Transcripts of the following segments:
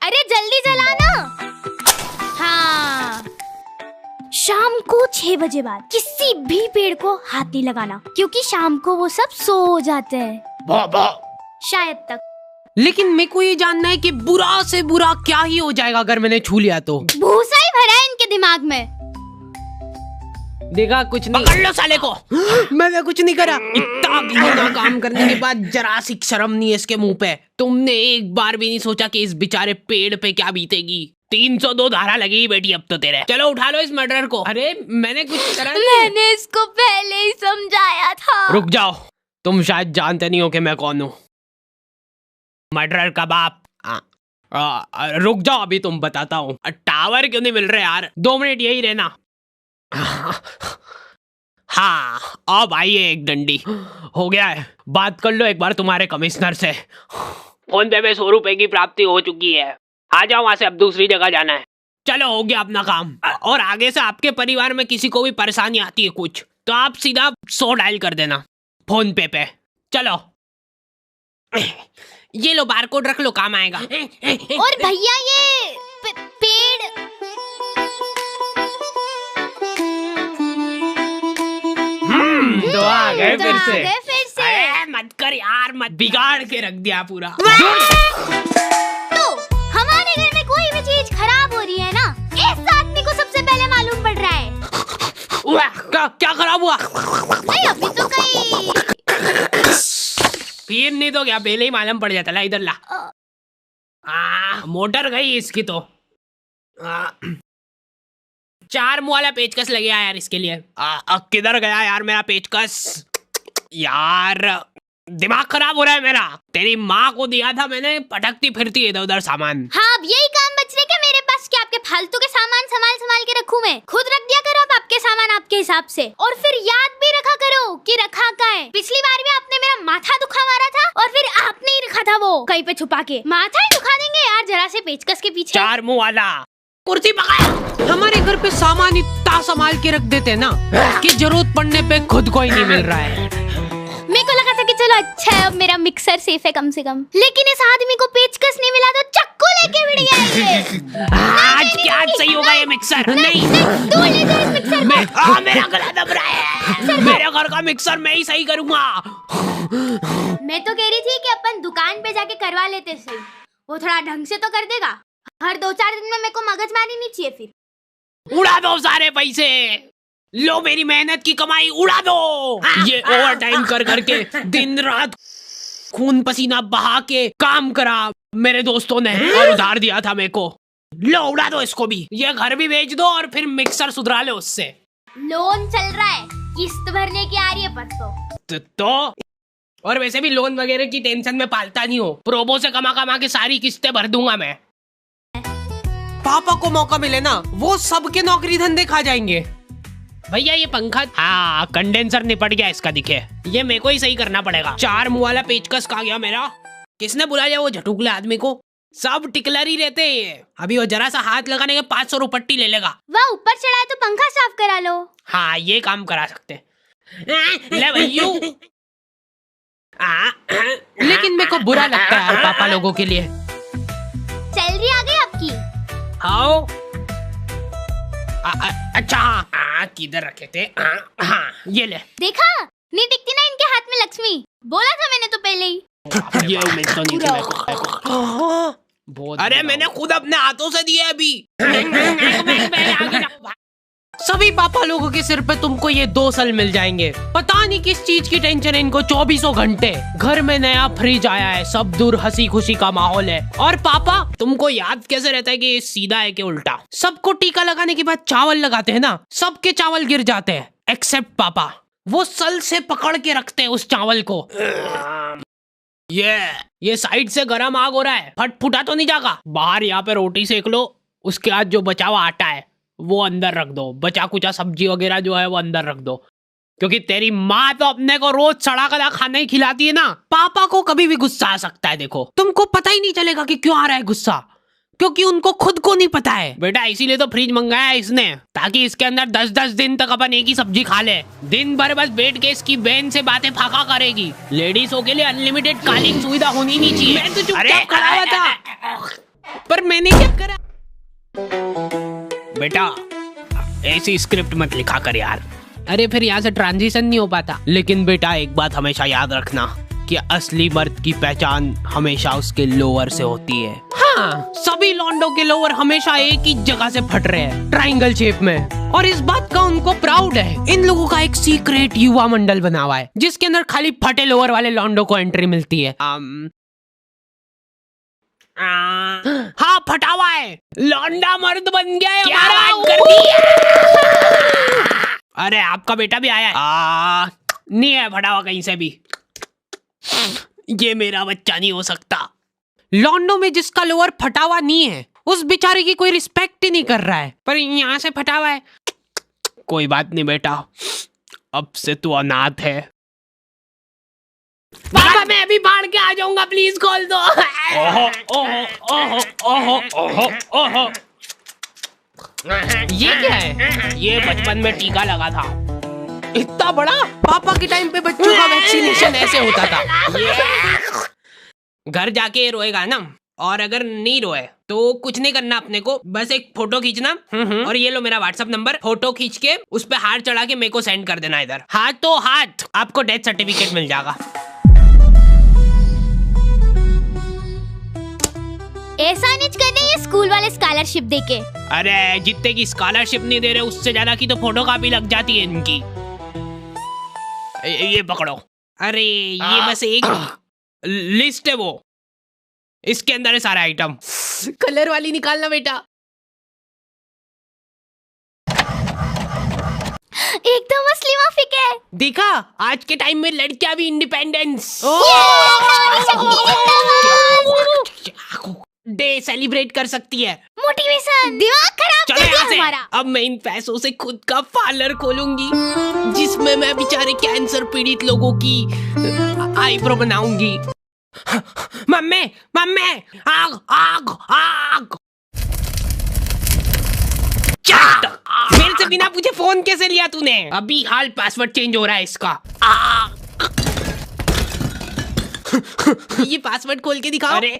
अरे जल्दी जलाना। हाँ, शाम को 6 बजे बाद किसी भी पेड़ को हाथ नहीं लगाना, क्योंकि शाम को वो सब सो जाते हैं शायद तक। लेकिन मेरे को ये जानना है कि बुरा से बुरा क्या ही हो जाएगा अगर मैंने छू लिया तो। भूसा ही भरा है इनके दिमाग में। देखा कुछ नहीं। पकड़ लो साले को। मैंने कुछ नहीं करा। इतना घिनौना काम करने के बाद जरा सी शर्म नहीं है इसके मुंह पे। तुमने एक बार भी नहीं सोचा कि इस बेचारे पेड़ पे क्या बीतेगी। 302 धारा लगेगी बेटी अब तो तेरे। चलो उठा लो इस मर्डर को। अरे मैंने कुछ करा नहीं। मैंने इसको पहले ही समझाया था। रुक जाओ, तुम शायद जानते नहीं हो कि मैं कौन हूँ। मर्डरर का बाप। रुक जाओ, अभी तुम बताता हूँ। टावर क्यों नहीं मिल रहे यार? 2 मिनट यही रहना। हाँ, अब आइए एक डंडी। हो गया है, बात कर लो एक बार तुम्हारे कमिश्नर से। फोन पे में 100 रुपए की प्राप्ति हो चुकी है। आ जाओ वहां से, अब दूसरी जगह जाना है। चलो हो गया अपना काम। और आगे से आपके परिवार में किसी को भी परेशानी आती है कुछ, तो आप सीधा 100 डायल कर देना फोन पे। चलो ये लो बारकोड रख लो, काम आएगा। और भैया ये पेड़ तो आ गए फिर से। अरे मत कर यार, मत बिगाड़ के रख दिया पूरा। तो हमारे घर में कोई भी चीज खराब हो रही है ना, इस आदमी को सबसे पहले मालूम पड़ रहा है। क्या खराब हुआ? नहीं अभी तो कहीं फिर नहीं तो क्या पहले ही मालूम पड़ जाता। ला इधर ला। मोटर गई इसकी तो। 4 मुँह वाला पेचकस लग गया यार इसके लिए। किधर गया यार मेरा पेचकस? यार दिमाग खराब हो रहा है मेरा। तेरी माँ को दिया था मैंने, पटकती फिरती इधर उधर सामान। हाँ, अब यही काम बचने के मेरे पास क्या आपके फालतू के सामान संभाल के रखूं मैं? खुद रख दिया करो आप आपके सामान आपके हिसाब से, और फिर याद भी रखा करो कि रखा कहाँ है। पिछली बार भी आपने मेरा माथा दुखा मारा था और फिर आपने ही रखा था वो कहीं पे छुपा के। माथा ही दुखा देंगे यार जरा से पेचकस के पीछे। 4 मुँह वाला कुर्सी पकड़। हमारे घर पे सामान इतना संभाल के रख देते हैं ना कि जरूरत पड़ने पे खुद को ही नहीं मिल रहा है। मेरे को लगा था कि चलो अच्छा है अब मेरा मिक्सर सेफ है कम से कम, लेकिन इस आदमी को पेचकस नहीं मिला तो चक्कू लेके भिड़ गया ये। आज क्या सही होगा ये मिक्सर? नहीं तू ले जा इस मिक्सर को। मेरा गला दब रहा है। मेरे घर का मिक्सर मैं ही सही करूंगा। मैं तो कह रही थी कि अपन दुकान पे जाके करवा लेते सही, वो थोड़ा ढंग से तो कर देगा। हर 2-4 दिन में मेरे को मगजमारी नहीं चाहिए फिर। उड़ा दो सारे पैसे, लो मेरी मेहनत की कमाई उड़ा दो। ये ओवर टाइम कर करके दिन रात खून पसीना बहा के काम करा मेरे दोस्तों ने, और उधार दिया था मेरे को। लो उड़ा दो इसको भी, ये घर भी बेच दो और फिर मिक्सर सुधरा लो उससे। लोन चल रहा है, किस्त भरने की आ रही है परसों तो और वैसे भी लोन वगैरह की टेंशन में पालता नहीं हो। प्रोबो से कमा कमा के सारी किस्तें भर दूंगा मैं। पापा को मौका मिले ना, वो सबके नौकरी धंधे खा जाएंगे। भैया ये पंखा, हाँ कंडेंसर निपट गया इसका, दिखे ये मेरे को ही सही करना पड़ेगा। 4 मुँह वाला पेचकस कहाँ गया मेरा? किसने बुलाया वो झटुकले आदमी को? सब टिकलर ही रहते हैं। अभी वो जरा सा हाथ लगाने के 500 रुपट्टी ले लेगा। वाह, ऊपर चढ़ा है तो पंखा साफ करा लो। हाँ ये काम करा सकते। ले भैयू। लेकिन मेरे को बुरा लगता है यार पापा लोगों के लिए। सैलरी आ गई आपकी? आओ। अच्छा हाँ, किधर रखे थे? हाँ ये ले। देखा नहीं दिखती ना इनके हाथ में लक्ष्मी, बोला था मैंने तो पहले ही। ये उम्मीद तो नहीं थी मेरे को। अरे मैंने खुद अपने हाथों से दिए अभी। सभी पापा लोगों के सिर पे तुमको ये 2 साल मिल जाएंगे। पता नहीं किस चीज की टेंशन है इनको। 24 घंटे घर में नया फ्रिज आया है, सब दूर हंसी खुशी का माहौल है। और पापा तुमको याद कैसे रहता है कि सीधा है कि उल्टा? सबको टीका लगाने के बाद चावल लगाते हैं ना, सबके चावल गिर जाते हैं एक्सेप्ट पापा। वो सल से पकड़ के रखते हैं उस चावल को। ये साइड से गरम आग हो रहा है, फट फुटा तो नहीं जाएगा? बाहर यहाँ पे रोटी सेक लो, उसके बाद जो बचा हुआ आटा है वो अंदर रख दो, बचा कुचा सब्जी वगैरह जो है वो अंदर रख दो, क्योंकि तेरी माँ तो अपने को रोज सड़ा गला खाना ही खिलाती है ना। पापा को कभी भी गुस्सा आ सकता है, देखो तुमको पता ही नहीं चलेगा कि क्यों आ रहा है गुस्सा, क्योंकि उनको खुद को नहीं पता है। बेटा इसीलिए तो फ्रिज मंगाया है इसने, ताकि इसके अंदर 10-10 दिन तक अपन एक ही सब्जी खा ले। दिन भर बस बैठ के इसकी बहन से बातें फाका करेगी। लेडीजों के लिए अनलिमिटेड कालिंग सुविधा होनी नहीं चाहिए। मैं तो चुपचाप खड़ा हुआ था। पर मैंने क्या करा? बेटा ऐसी स्क्रिप्ट मत लिखा कर यार। अरे फिर यहाँ से ट्रांजिशन नहीं हो पाता। लेकिन बेटा एक बात हमेशा याद रखना कि असली मर्द की पहचान हमेशा उसके लोअर से होती है। हाँ, सभी लॉन्डो के लोअर हमेशा एक ही जगह से फट रहे हैं, ट्रायंगल शेप में। और इस बात का उनको प्राउड है। इन लोगों का एक सीक्रेट युवा मंडल बना हुआ है जिसके अंदर खाली फटे लोअर वाले लॉन्डो को एंट्री मिलती है। हाँ, फटा हुआ है, लौंडा मर्द बन गया है। क्या बात कर दी है? अरे आपका बेटा भी आया है। नहीं है फटा हुआ कहीं से भी। ये मेरा बच्चा नहीं हो सकता। लॉन्डो में जिसका लोअर फटा हुआ नहीं है उस बेचारे की कोई रिस्पेक्ट ही नहीं कर रहा है, पर यहाँ से फटा हुआ है। कोई बात नहीं बेटा, अब से तू अनाथ है। पापा मैं अभी बाढ़ के आ जाऊंगा, प्लीज खोल दो। ओहो ओहो ओहो ओहो ओहो ओहो। ये क्या है? ये बचपन में टीका लगा था। इतना बड़ा? पापा के टाइम पे बच्चों का वैक्सीनेशन ऐसे होता था। घर जाके रोएगा ना, और अगर नहीं रोए तो कुछ नहीं करना अपने को, बस एक फोटो खींचना और ये लो मेरा व्हाट्सएप नंबर, फोटो खींच के उस पे हाथ चढ़ा के मेरे को सेंड कर देना। इधर हाथों हाथ आपको डेथ सर्टिफिकेट मिल जाएगा। ऐसा नहीं करने ये स्कूल वाले स्कॉलरशिप देके। अरे जितने की स्कॉलरशिप नहीं दे रहे उससे ज्यादा की तो फोटो कॉपी लग जाती है इनकी। ये पकड़ो। अरे ये बस एक लिस्ट है, वो इसके अंदर है सारा आइटम। कलर वाली निकालना बेटा। एकदम असली माफिक है। देखा, आज के टाइम में लड़कियां भी इंडिपेंडेंस डे सेलिब्रेट कर सकती है। मोटिवेशन। दिमाग खराब कर दिया हमारा। अब मैं इन पैसों से खुद का पार्लर खोलूंगी जिसमें मैं बेचारे कैंसर पीड़ित लोगों की आईब्रो बनाऊंगी। मम्मी मम्मी, आग आग आग। मेरे से बिना पूछे फोन कैसे लिया तूने? अभी हाल पासवर्ड चेंज हो रहा है इसका। ये पासवर्ड खोल के दिखाओ। अरे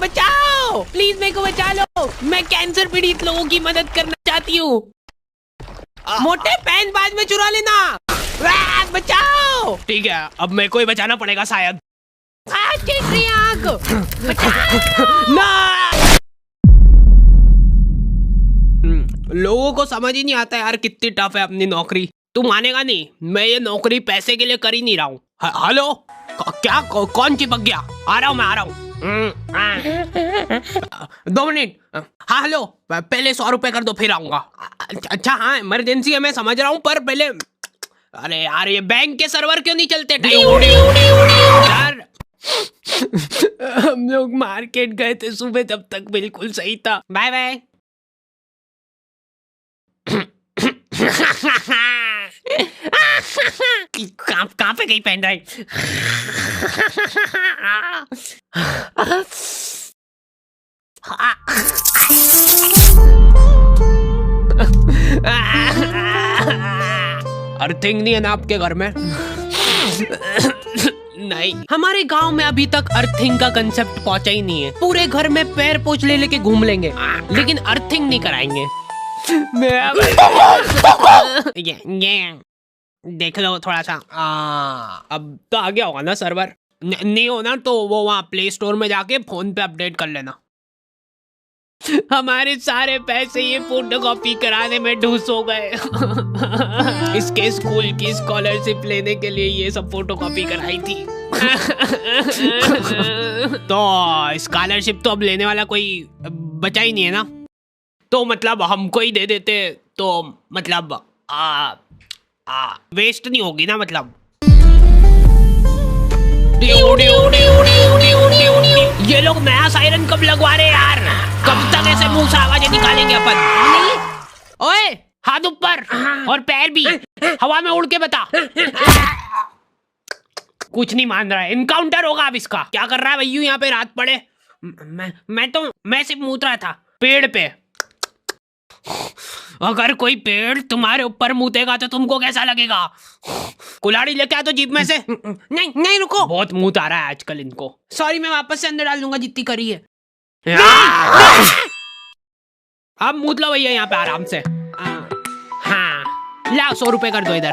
बचाओ, प्लीज मेरे को बचा लो, मैं कैंसर पीड़ित लोगों की मदद करना चाहती हूँ। मोटे पैन बाद में चुरा लेना। बचाओ। ठीक है, अब मेरे को ही बचाना पड़ेगा शायद। आग ना। लोगों को समझ ही नहीं आता यार कितनी टफ है अपनी नौकरी। तू मानेगा नहीं, मैं ये नौकरी पैसे के लिए कर ही नहीं रहा हूँ। हेलो, क्या कौन चिपक गया? आ रहा हूँ, मैं आ रहा हूँ। 2 मिनट। हाँ हेलो, पहले 100 रुपए कर दो फिर आऊंगा। अच्छा हाँ, इमरजेंसी है मैं समझ रहा हूँ, पर पहले। अरे यार ये बैंक के सर्वर क्यों नहीं चलते? यार हम लोग मार्केट गए थे सुबह, तब तक बिल्कुल सही था। Bye bye. कहाँ पे गई पेन ड्राइव? अर्थिंग नहीं है ना आपके घर में? नहीं, हमारे गांव में अभी तक अर्थिंग का कंसेप्ट पहुंचा ही नहीं है। पूरे घर में पैर पोछ ले लेके घूम लेंगे, लेकिन अर्थिंग नहीं कराएंगे। ये देख लो थोड़ा सा। अब तो आ गया होगा ना सर्वर? नहीं हो ना तो वो वहाँ प्ले स्टोर में जाके फोन पे अपडेट कर लेना। हमारे सारे पैसे ये फोटोकॉपी कराने में ढूस हो गए। इसके स्कूल की स्कॉलरशिप लेने के लिए ये सब फोटोकॉपी कराई थी। तो स्कॉलरशिप तो अब लेने वाला कोई बचा ही नहीं है ना, तो मतलब हमको ही दे देते तो मतलब वेस्ट नहीं होगी ना मतलब। ये लोग नया सायरन कब लगवा रहे यार? कब तक ऐसे मुंह से आवाजें निकालेंगे अपन? ओए हाथ ऊपर और पैर भी हवा में उड़ के बता। कुछ नहीं मान रहा है, इनकाउंटर होगा अब इसका। क्या कर रहा है भैया यहाँ पे रात पड़े? मैं सिर्फ मूत रहा था पेड़ पे। अगर कोई पेड़ तुम्हारे ऊपर मुतेगा तो तुमको कैसा लगेगा? कुल्हाड़ी लेके आ तो जीप में से। नहीं नहीं रुको, बहुत मुंह आ रहा है आजकल इनको। सॉरी, मैं वापस से अंदर डाल दूंगा जितनी करी है। अब मूत लो भैया यहाँ पे आराम से। हाँ, ला 100 रुपए कर दो इधर।